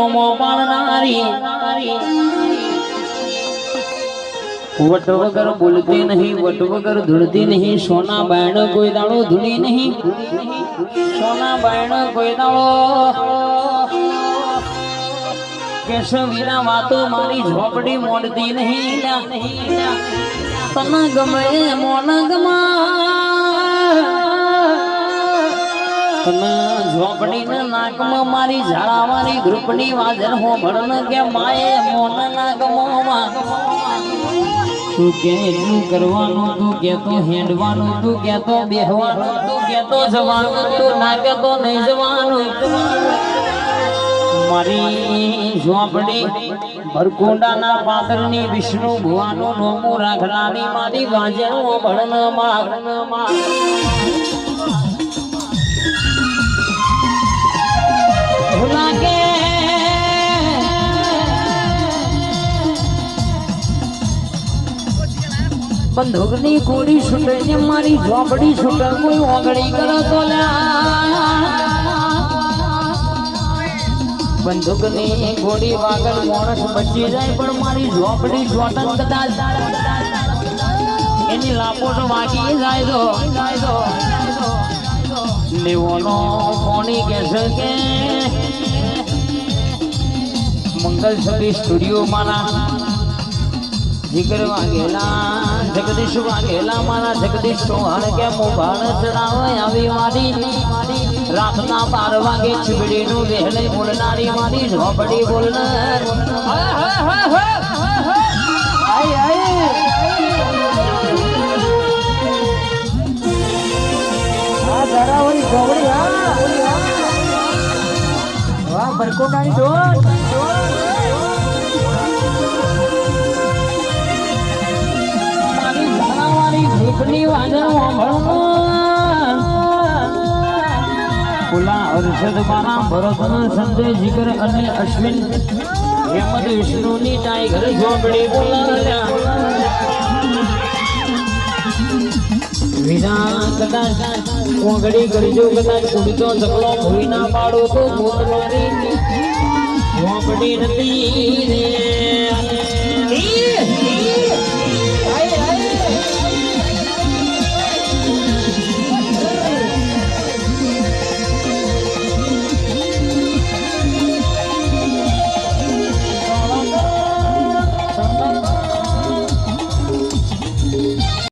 નોમો પાડનારી વટ વગર બોલતી નહીં, વટ વગર ધૂળતી નહીં, સોના બાયણ કોઈ દાડો ધૂળી નહીં, સોના બાયણ કોઈ દાડો કેશવીરા વાતો મારી ઝોપડી મોડતી નહીં, તને ગમે મોન ગમા ઝોપડી ને નાકમાં મારી ઝાડાવાળી ગ્રુપની વાજર હો ભણન કે માએ મોન ના ગમોમાં તું કે એટલું કરવાનું, તું કેતો હેડવાનું, તું કેતો બેહવાનું, તું કેતો જવાનું, તું ના કેતો નહીં જવાનું. મારી ઝોપડી ભરકુંડાના પાદરની વિષ્ણુ ભુવાનું નોમું રાખનારી મારી વાજર હો ભણન માં લાગે બંદૂકની ગોળી છૂટે ને મારી ઝોપડી છૂટે, કોઈ ઓગળી કરે તો બંદૂકની ગોળી વાગર માણસ બચી જાય, પણ મારી ઝોપડી જોટન કદાચ એની લાપોટ વાગી જાય તો લેવાનો કોની કહેશે કે મંગલ છબી સ્ટુડિયો મારા જીગર વાગેલા જગદીશ વાગેલા મારા જગદીશ ચૌહાણ કે મોભાણ ચડાવે આવી મારી રાતના 12 વાગે ચીબડી નું વહેલે બોલનારી મારી ઝોપડી બોલનાર ધરાવરી ઝોપડી વાહ બરકોટાની ઢોર ની વાજર પુલા અર્ષદ મારા ભરત સંજય જીગર અને અશ્વિન હેમંત વિષ્ણુ ની ટાઈગર ઝોપડી બોલાવ્યા વિના કદાચ કોંગડી કરજો, કદાચ કુડીતો ઝઘડો ભૂલી ના પાડો તો પોતવારી ઝોપડી નથી રે